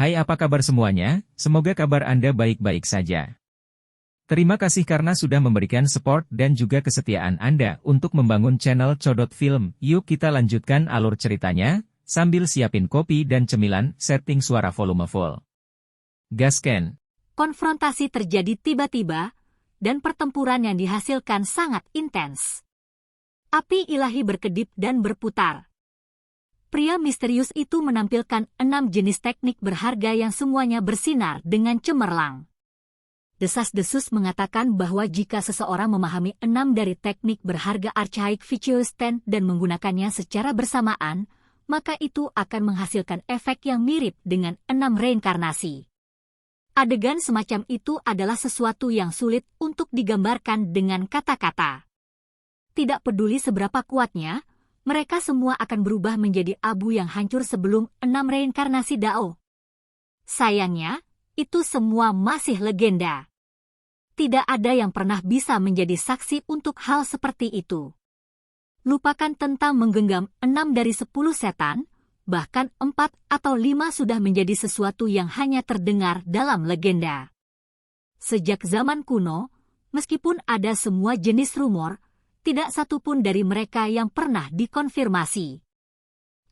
Hai, apa kabar semuanya? Semoga kabar Anda baik-baik saja. Terima kasih karena sudah memberikan support dan juga kesetiaan Anda untuk membangun channel Codot Film. Yuk kita lanjutkan alur ceritanya, sambil siapin kopi dan cemilan, setting suara volume full. Gasken. Konfrontasi terjadi tiba-tiba, dan pertempuran yang dihasilkan sangat intens. Api ilahi berkedip dan berputar. Pria misterius itu menampilkan 6 jenis teknik berharga yang semuanya bersinar dengan cemerlang. Desas-desus mengatakan bahwa jika seseorang memahami 6 dari teknik berharga Archaic Vicious Ten dan menggunakannya secara bersamaan, maka itu akan menghasilkan efek yang mirip dengan 6 reinkarnasi. Adegan semacam itu adalah sesuatu yang sulit untuk digambarkan dengan kata-kata. Tidak peduli seberapa kuatnya, mereka semua akan berubah menjadi abu yang hancur sebelum 6 reinkarnasi Dao. Sayangnya, itu semua masih legenda. Tidak ada yang pernah bisa menjadi saksi untuk hal seperti itu. Lupakan tentang menggenggam 6 dari 10 setan, bahkan 4 atau 5 sudah menjadi sesuatu yang hanya terdengar dalam legenda. Sejak zaman kuno, meskipun ada semua jenis rumor, tidak satu pun dari mereka yang pernah dikonfirmasi.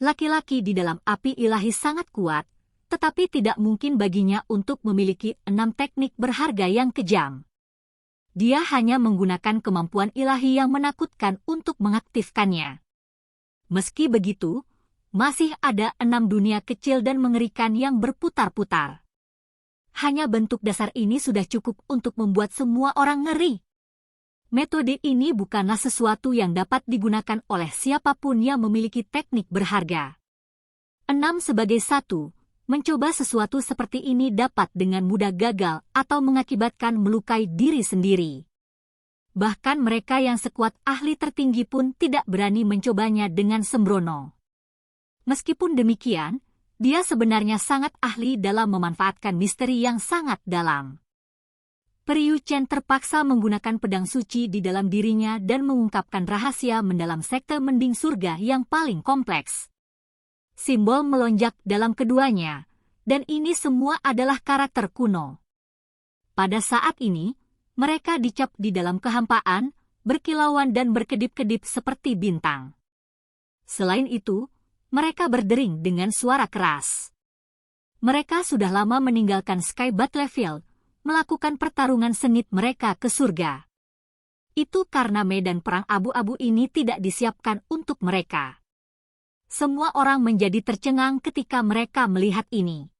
Laki-laki di dalam api ilahi sangat kuat, tetapi tidak mungkin baginya untuk memiliki 6 teknik berharga yang kejam. Dia hanya menggunakan kemampuan ilahi yang menakutkan untuk mengaktifkannya. Meski begitu, masih ada 6 dunia kecil dan mengerikan yang berputar-putar. Hanya bentuk dasar ini sudah cukup untuk membuat semua orang ngeri. Metode ini bukanlah sesuatu yang dapat digunakan oleh siapapun yang memiliki teknik berharga. 6 sebagai 1, mencoba sesuatu seperti ini dapat dengan mudah gagal atau mengakibatkan melukai diri sendiri. Bahkan mereka yang sekuat ahli tertinggi pun tidak berani mencobanya dengan sembrono. Meskipun demikian, dia sebenarnya sangat ahli dalam memanfaatkan misteri yang sangat dalam. Priu Chen terpaksa menggunakan pedang suci di dalam dirinya dan mengungkapkan rahasia mendalam sekte mending surga yang paling kompleks. Simbol melonjak dalam keduanya, dan ini semua adalah karakter kuno. Pada saat ini, mereka dicap di dalam kehampaan, berkilauan dan berkedip-kedip seperti bintang. Selain itu, mereka berdering dengan suara keras. Mereka sudah lama meninggalkan Sky Battlefield, melakukan pertarungan sengit mereka ke surga. Itu karena medan perang abu-abu ini tidak disiapkan untuk mereka. Semua orang menjadi tercengang ketika mereka melihat ini.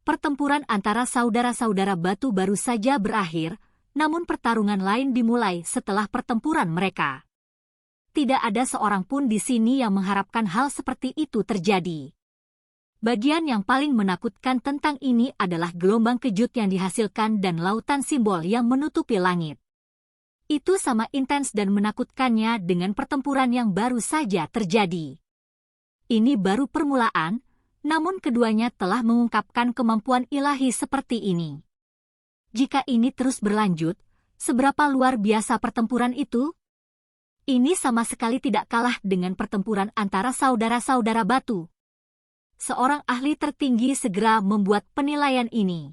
Pertempuran antara saudara-saudara batu baru saja berakhir, namun pertarungan lain dimulai setelah pertempuran mereka. Tidak ada seorang pun di sini yang mengharapkan hal seperti itu terjadi. Bagian yang paling menakutkan tentang ini adalah gelombang kejut yang dihasilkan dan lautan simbol yang menutupi langit. Itu sama intens dan menakutkannya dengan pertempuran yang baru saja terjadi. Ini baru permulaan, namun keduanya telah mengungkapkan kemampuan ilahi seperti ini. Jika ini terus berlanjut, seberapa luar biasa pertempuran itu? Ini sama sekali tidak kalah dengan pertempuran antara saudara-saudara batu. Seorang ahli tertinggi segera membuat penilaian ini.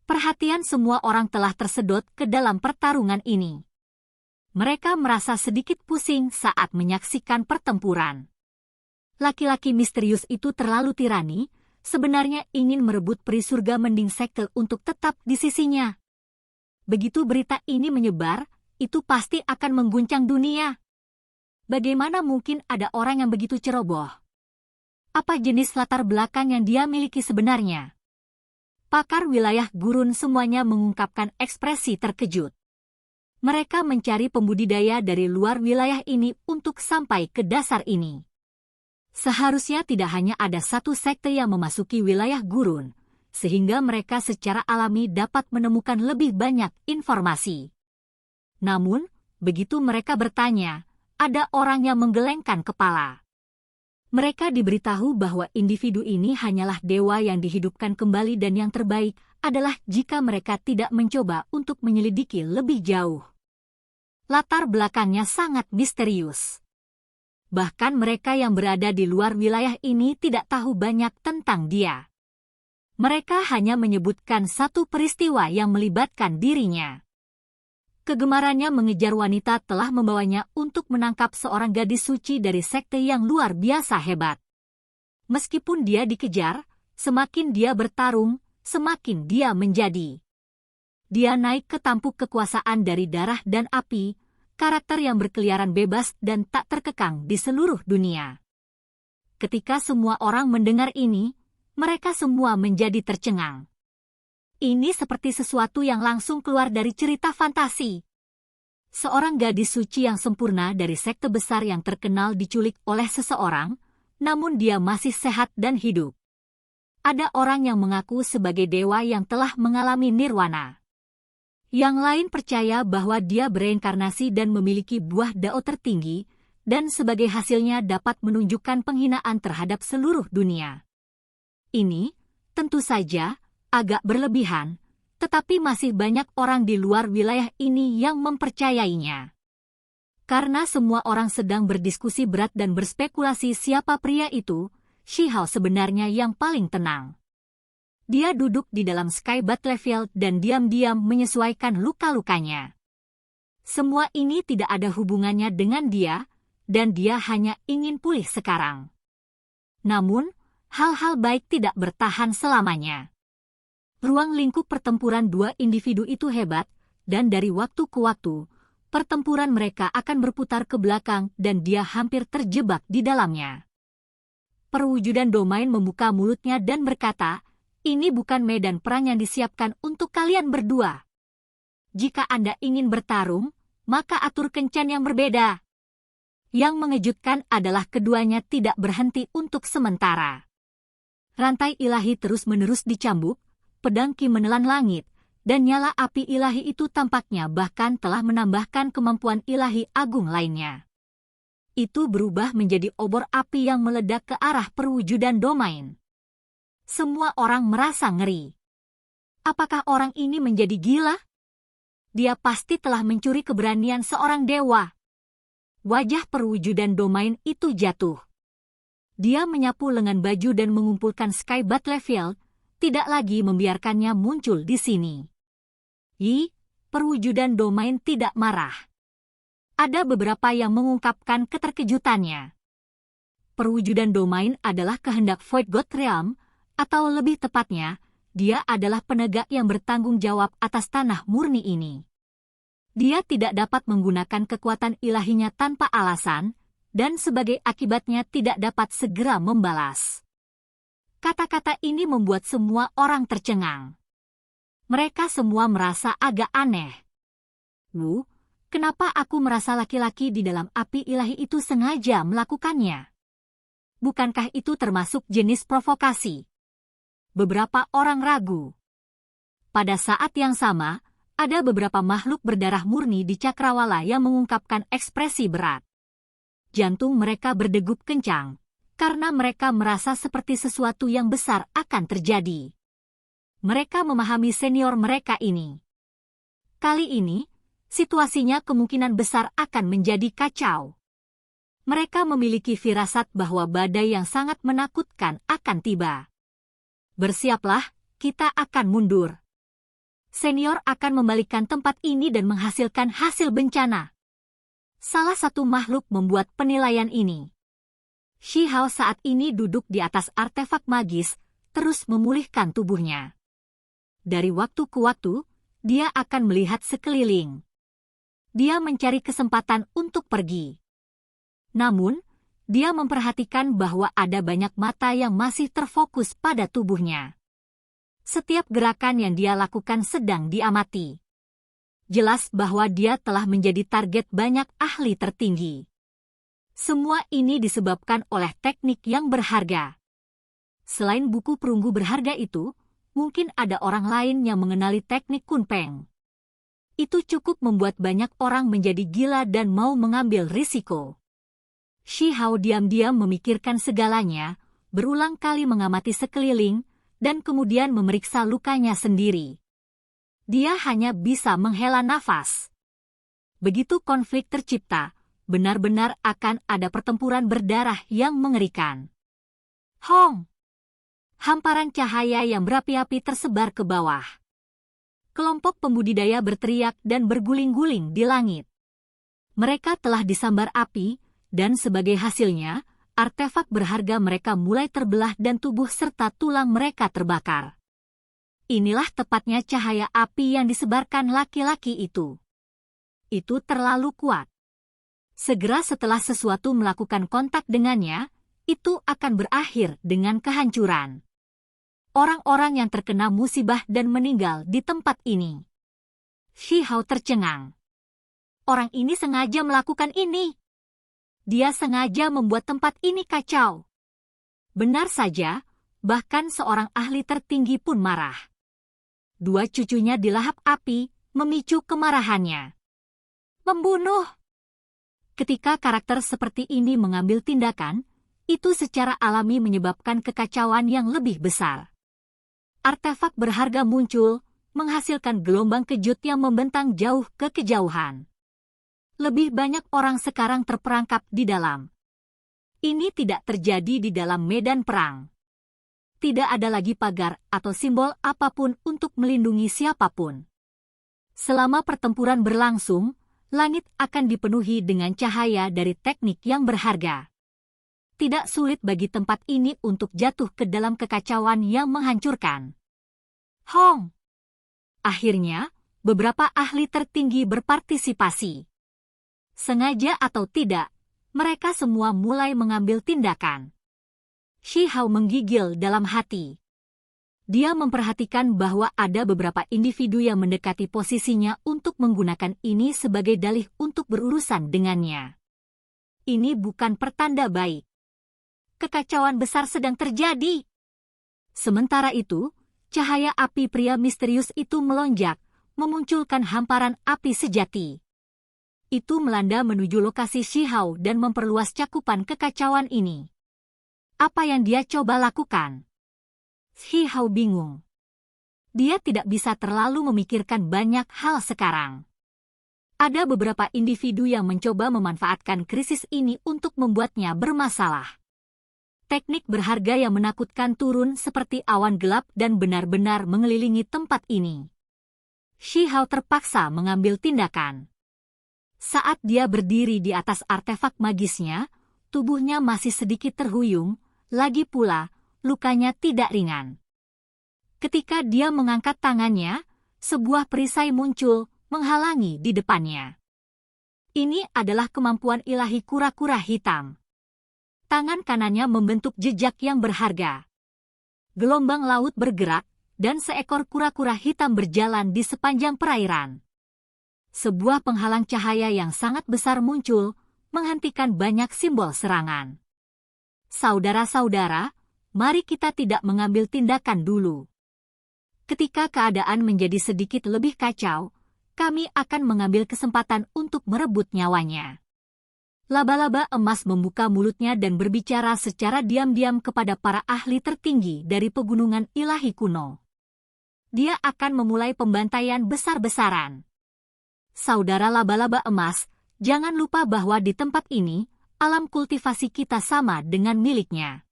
Perhatian semua orang telah tersedot ke dalam pertarungan ini. Mereka merasa sedikit pusing saat menyaksikan pertempuran. Laki-laki misterius itu terlalu tirani, sebenarnya ingin merebut peri surga mending sekte untuk tetap di sisinya. Begitu berita ini menyebar, itu pasti akan mengguncang dunia. Bagaimana mungkin ada orang yang begitu ceroboh? Apa jenis latar belakang yang dia miliki sebenarnya? Pakar wilayah gurun semuanya mengungkapkan ekspresi terkejut. Mereka mencari pembudidaya dari luar wilayah ini untuk sampai ke dasar ini. Seharusnya tidak hanya ada satu sekte yang memasuki wilayah gurun, sehingga mereka secara alami dapat menemukan lebih banyak informasi. Namun, begitu mereka bertanya, ada orang yang menggelengkan kepala. Mereka diberitahu bahwa individu ini hanyalah dewa yang dihidupkan kembali dan yang terbaik adalah jika mereka tidak mencoba untuk menyelidiki lebih jauh. Latar belakangnya sangat misterius. Bahkan mereka yang berada di luar wilayah ini tidak tahu banyak tentang dia. Mereka hanya menyebutkan satu peristiwa yang melibatkan dirinya. Kegemarannya mengejar wanita telah membawanya untuk menangkap seorang gadis suci dari sekte yang luar biasa hebat. Meskipun dia dikejar, semakin dia bertarung, semakin dia menjadi. Dia naik ke tampuk kekuasaan dari darah dan api, karakter yang berkeliaran bebas dan tak terkekang di seluruh dunia. Ketika semua orang mendengar ini, mereka semua menjadi tercengang. Ini seperti sesuatu yang langsung keluar dari cerita fantasi. Seorang gadis suci yang sempurna dari sekte besar yang terkenal diculik oleh seseorang, namun dia masih sehat dan hidup. Ada orang yang mengaku sebagai dewa yang telah mengalami nirwana. Yang lain percaya bahwa dia bereinkarnasi dan memiliki buah dao tertinggi, dan sebagai hasilnya dapat menunjukkan penghinaan terhadap seluruh dunia. Ini, tentu saja, agak berlebihan, tetapi masih banyak orang di luar wilayah ini yang mempercayainya. Karena semua orang sedang berdiskusi berat dan berspekulasi siapa pria itu, Shi Hao sebenarnya yang paling tenang. Dia duduk di dalam Sky Battlefield dan diam-diam menyesuaikan luka-lukanya. Semua ini tidak ada hubungannya dengan dia, dan dia hanya ingin pulih sekarang. Namun, hal-hal baik tidak bertahan selamanya. Ruang lingkup pertempuran dua individu itu hebat, dan dari waktu ke waktu, pertempuran mereka akan berputar ke belakang dan dia hampir terjebak di dalamnya. Perwujudan domain membuka mulutnya dan berkata, "Ini bukan medan perang yang disiapkan untuk kalian berdua. Jika Anda ingin bertarung, maka atur kencan yang berbeda." Yang mengejutkan adalah keduanya tidak berhenti untuk sementara. Rantai ilahi terus-menerus dicambuk, pedang Qi menelan langit, dan nyala api ilahi itu tampaknya bahkan telah menambahkan kemampuan ilahi agung lainnya. Itu berubah menjadi obor api yang meledak ke arah perwujudan domain. Semua orang merasa ngeri. Apakah orang ini menjadi gila? Dia pasti telah mencuri keberanian seorang dewa. Wajah perwujudan domain itu jatuh. Dia menyapu lengan baju dan mengumpulkan Sky Battlefield, tidak lagi membiarkannya muncul di sini. Perwujudan domain tidak marah. Ada beberapa yang mengungkapkan keterkejutannya. Perwujudan domain adalah kehendak Void God Realm, atau lebih tepatnya, dia adalah penegak yang bertanggung jawab atas tanah murni ini. Dia tidak dapat menggunakan kekuatan ilahinya tanpa alasan, dan sebagai akibatnya tidak dapat segera membalas. Kata-kata ini membuat semua orang tercengang. Mereka semua merasa agak aneh. Kenapa aku merasa laki-laki di dalam api ilahi itu sengaja melakukannya? Bukankah itu termasuk jenis provokasi? Beberapa orang ragu. Pada saat yang sama, ada beberapa makhluk berdarah murni di Cakrawala yang mengungkapkan ekspresi berat. Jantung mereka berdegup kencang, karena mereka merasa seperti sesuatu yang besar akan terjadi. Mereka memahami senior mereka ini. Kali ini, situasinya kemungkinan besar akan menjadi kacau. Mereka memiliki firasat bahwa badai yang sangat menakutkan akan tiba. Bersiaplah, kita akan mundur. Senior akan membalikkan tempat ini dan menghasilkan hasil bencana. Salah satu makhluk membuat penilaian ini. Shi Hao saat ini duduk di atas artefak magis, terus memulihkan tubuhnya. Dari waktu ke waktu, dia akan melihat sekeliling. Dia mencari kesempatan untuk pergi. Namun, dia memperhatikan bahwa ada banyak mata yang masih terfokus pada tubuhnya. Setiap gerakan yang dia lakukan sedang diamati. Jelas bahwa dia telah menjadi target banyak ahli tertinggi. Semua ini disebabkan oleh teknik yang berharga. Selain buku perunggu berharga itu, mungkin ada orang lain yang mengenali teknik Kunpeng. Itu cukup membuat banyak orang menjadi gila dan mau mengambil risiko. Shi Hao diam-diam memikirkan segalanya, berulang kali mengamati sekeliling, dan kemudian memeriksa lukanya sendiri. Dia hanya bisa menghela nafas. Begitu konflik tercipta, benar-benar akan ada pertempuran berdarah yang mengerikan. Hong! hamparan cahaya yang berapi-api tersebar ke bawah. Kelompok pembudidaya berteriak dan berguling-guling di langit. Mereka telah disambar api, dan sebagai hasilnya, artefak berharga mereka mulai terbelah dan tubuh serta tulang mereka terbakar. Inilah tepatnya cahaya api yang disebarkan laki-laki itu. Itu terlalu kuat. Segera setelah sesuatu melakukan kontak dengannya, itu akan berakhir dengan kehancuran. Orang-orang yang terkena musibah dan meninggal di tempat ini. Shi Hao tercengang. Orang ini sengaja melakukan ini. Dia sengaja membuat tempat ini kacau. Benar saja, bahkan seorang ahli tertinggi pun marah. Dua cucunya dilahap api, memicu kemarahannya. Membunuh. Ketika karakter seperti ini mengambil tindakan, itu secara alami menyebabkan kekacauan yang lebih besar. Artefak berharga muncul, menghasilkan gelombang kejut yang membentang jauh ke kejauhan. Lebih banyak orang sekarang terperangkap di dalam. Ini tidak terjadi di dalam medan perang. Tidak ada lagi pagar atau simbol apapun untuk melindungi siapapun. Selama pertempuran berlangsung, langit akan dipenuhi dengan cahaya dari teknik yang berharga. Tidak sulit bagi tempat ini untuk jatuh ke dalam kekacauan yang menghancurkan. Hong! Akhirnya, beberapa ahli tertinggi berpartisipasi. Sengaja atau tidak, mereka semua mulai mengambil tindakan. Shi Hao menggigil dalam hati. Dia memperhatikan bahwa ada beberapa individu yang mendekati posisinya untuk menggunakan ini sebagai dalih untuk berurusan dengannya. Ini bukan pertanda baik. Kekacauan besar sedang terjadi. Sementara itu, cahaya api pria misterius itu melonjak, memunculkan hamparan api sejati. Itu melanda menuju lokasi Shi Hao dan memperluas cakupan kekacauan ini. Apa yang dia coba lakukan? Shi Hao bingung. Dia tidak bisa terlalu memikirkan banyak hal sekarang. Ada beberapa individu yang mencoba memanfaatkan krisis ini untuk membuatnya bermasalah. Teknik berharga yang menakutkan turun seperti awan gelap dan benar-benar mengelilingi tempat ini. Shi Hao terpaksa mengambil tindakan. Saat dia berdiri di atas artefak magisnya, tubuhnya masih sedikit terhuyung, lagi pula, lukanya tidak ringan. Ketika dia mengangkat tangannya, sebuah perisai muncul, menghalangi di depannya. Ini adalah kemampuan ilahi kura-kura hitam. Tangan kanannya membentuk jejak yang berharga. Gelombang laut bergerak, dan seekor kura-kura hitam berjalan di sepanjang perairan. Sebuah penghalang cahaya yang sangat besar muncul, menghentikan banyak simbol serangan. Saudara-saudara, mari kita tidak mengambil tindakan dulu. Ketika keadaan menjadi sedikit lebih kacau, kami akan mengambil kesempatan untuk merebut nyawanya. Laba-laba emas membuka mulutnya dan berbicara secara diam-diam kepada para ahli tertinggi dari pegunungan ilahi kuno. Dia akan memulai pembantaian besar-besaran. Saudara laba-laba emas, jangan lupa bahwa di tempat ini, alam kultivasi kita sama dengan miliknya.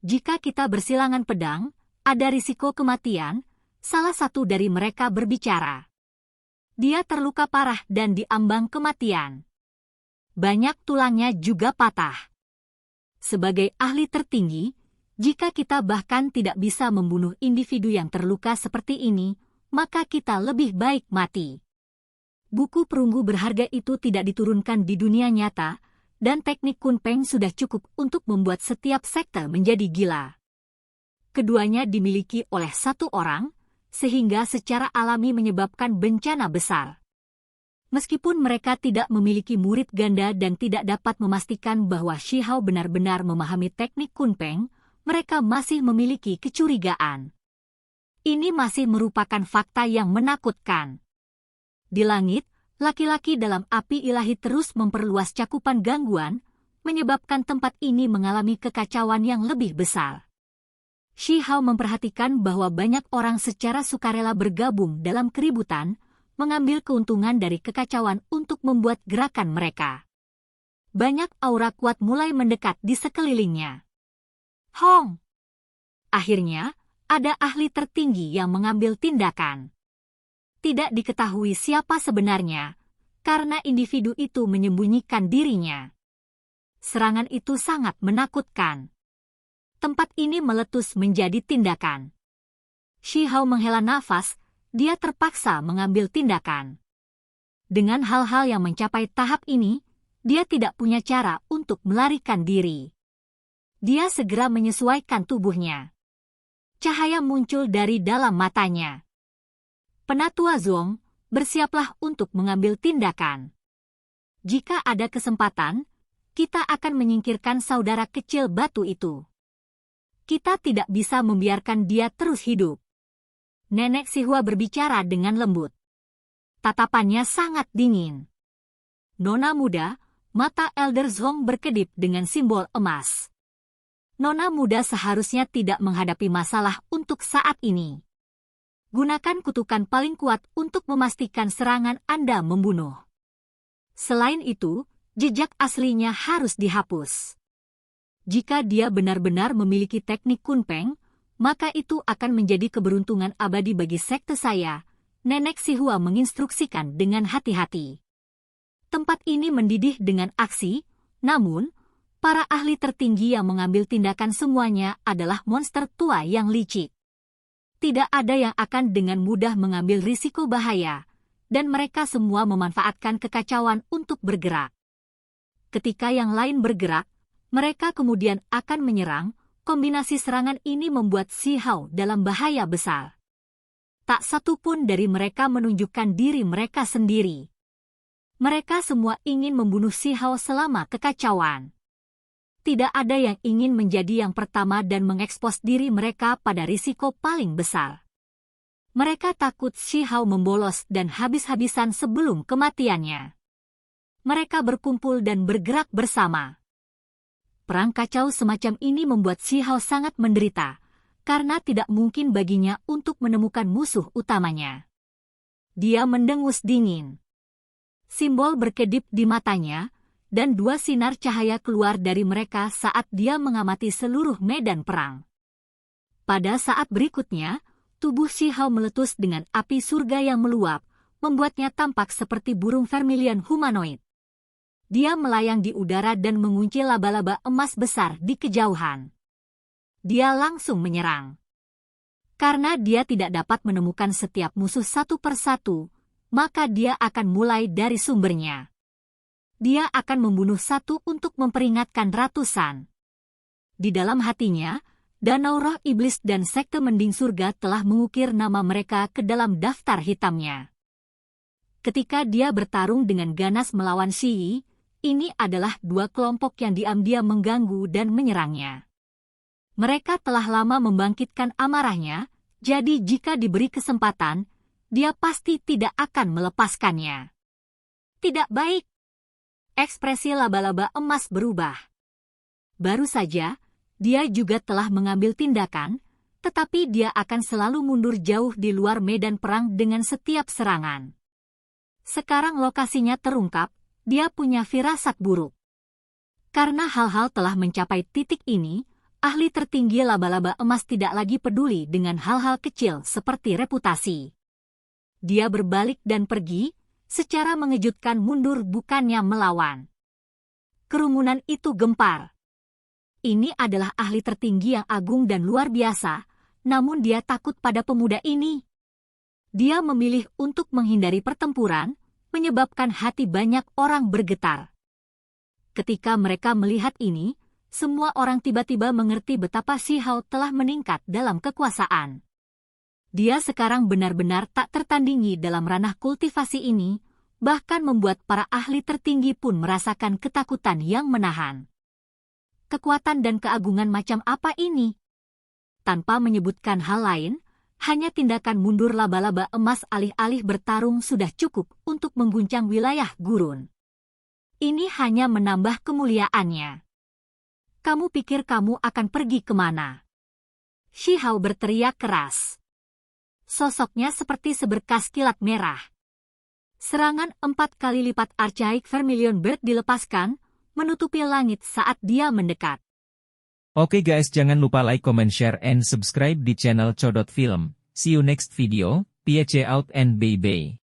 Jika kita bersilangan pedang, ada risiko kematian, salah satu dari mereka berbicara. Dia terluka parah dan diambang kematian. Banyak tulangnya juga patah. Sebagai ahli tertinggi, jika kita bahkan tidak bisa membunuh individu yang terluka seperti ini, maka kita lebih baik mati. Buku perunggu berharga itu tidak diturunkan di dunia nyata, dan teknik Kunpeng sudah cukup untuk membuat setiap sekte menjadi gila. Keduanya dimiliki oleh satu orang, sehingga secara alami menyebabkan bencana besar. Meskipun mereka tidak memiliki murid ganda dan tidak dapat memastikan bahwa Shi Hao benar-benar memahami teknik Kunpeng, mereka masih memiliki kecurigaan. Ini masih merupakan fakta yang menakutkan. Di langit, laki-laki dalam api ilahi terus memperluas cakupan gangguan, menyebabkan tempat ini mengalami kekacauan yang lebih besar. Shi Hao memperhatikan bahwa banyak orang secara sukarela bergabung dalam keributan, mengambil keuntungan dari kekacauan untuk membuat gerakan mereka. Banyak aura kuat mulai mendekat di sekelilingnya. Hong! Akhirnya, ada ahli tertinggi yang mengambil tindakan. Tidak diketahui siapa sebenarnya, karena individu itu menyembunyikan dirinya. Serangan itu sangat menakutkan. Tempat ini meletus menjadi tindakan. Shi Hao menghela nafas, dia terpaksa mengambil tindakan. Dengan hal-hal yang mencapai tahap ini, dia tidak punya cara untuk melarikan diri. Dia segera menyesuaikan tubuhnya. Cahaya muncul dari dalam matanya. Penatua Zhong, bersiaplah untuk mengambil tindakan. Jika ada kesempatan, kita akan menyingkirkan saudara kecil batu itu. Kita tidak bisa membiarkan dia terus hidup. Nenek Xihua berbicara dengan lembut. Tatapannya sangat dingin. Nona muda, mata Elder Zhong berkedip dengan simbol emas. Nona muda seharusnya tidak menghadapi masalah untuk saat ini. Gunakan kutukan paling kuat untuk memastikan serangan Anda membunuh. Selain itu, jejak aslinya harus dihapus. Jika dia benar-benar memiliki teknik Kunpeng, maka itu akan menjadi keberuntungan abadi bagi sekte saya, Nenek Xihua menginstruksikan dengan hati-hati. Tempat ini mendidih dengan aksi, namun, para ahli tertinggi yang mengambil tindakan semuanya adalah monster tua yang licik. Tidak ada yang akan dengan mudah mengambil risiko bahaya, dan mereka semua memanfaatkan kekacauan untuk bergerak. Ketika yang lain bergerak, mereka kemudian akan menyerang. Kombinasi serangan ini membuat Shi Hao dalam bahaya besar. Tak satu pun dari mereka menunjukkan diri mereka sendiri. Mereka semua ingin membunuh Shi Hao selama kekacauan. Tidak ada yang ingin menjadi yang pertama dan mengekspos diri mereka pada risiko paling besar. Mereka takut Shi Hao membolos dan habis-habisan sebelum kematiannya. Mereka berkumpul dan bergerak bersama. Perang kacau semacam ini membuat Shi Hao sangat menderita, karena tidak mungkin baginya untuk menemukan musuh utamanya. Dia mendengus dingin. Simbol berkedip di matanya, dan dua sinar cahaya keluar dari mereka saat dia mengamati seluruh medan perang. Pada saat berikutnya, tubuh Shi Hao meletus dengan api surga yang meluap, membuatnya tampak seperti burung vermilion humanoid. Dia melayang di udara dan mengunci laba-laba emas besar di kejauhan. Dia langsung menyerang. Karena dia tidak dapat menemukan setiap musuh satu persatu, maka dia akan mulai dari sumbernya. Dia akan membunuh satu untuk memperingatkan ratusan. Di dalam hatinya, Danau Roh Iblis dan Sekte Mending Surga telah mengukir nama mereka ke dalam daftar hitamnya. Ketika dia bertarung dengan ganas melawan Shi Yi, ini adalah dua kelompok yang diam-diam mengganggu dan menyerangnya. Mereka telah lama membangkitkan amarahnya, jadi jika diberi kesempatan, dia pasti tidak akan melepaskannya. Tidak baik. Ekspresi laba-laba emas berubah. Baru saja, dia juga telah mengambil tindakan, tetapi dia akan selalu mundur jauh di luar medan perang dengan setiap serangan. Sekarang lokasinya terungkap, dia punya firasat buruk. Karena hal-hal telah mencapai titik ini, ahli tertinggi laba-laba emas tidak lagi peduli dengan hal-hal kecil seperti reputasi. Dia berbalik dan pergi, secara mengejutkan mundur bukannya melawan. Kerumunan itu gempar. Ini adalah ahli tertinggi yang agung dan luar biasa, namun dia takut pada pemuda ini. Dia memilih untuk menghindari pertempuran, menyebabkan hati banyak orang bergetar. Ketika mereka melihat ini, semua orang tiba-tiba mengerti betapa Shi Hao telah meningkat dalam kekuasaan. Dia sekarang benar-benar tak tertandingi dalam ranah kultivasi ini, bahkan membuat para ahli tertinggi pun merasakan ketakutan yang menahan. Kekuatan dan keagungan macam apa ini? Tanpa menyebutkan hal lain, hanya tindakan mundur laba-laba emas alih-alih bertarung sudah cukup untuk mengguncang wilayah gurun. Ini hanya menambah kemuliaannya. Kamu pikir kamu akan pergi kemana? Shi Hao berteriak keras. Sosoknya seperti seberkas kilat merah. Serangan 4 kali lipat Archaic Vermilion Bird dilepaskan, menutupi langit saat dia mendekat. Oke guys, jangan lupa like, comment, share, and subscribe di channel Codot Film. See you next video, peace out and bye-bye.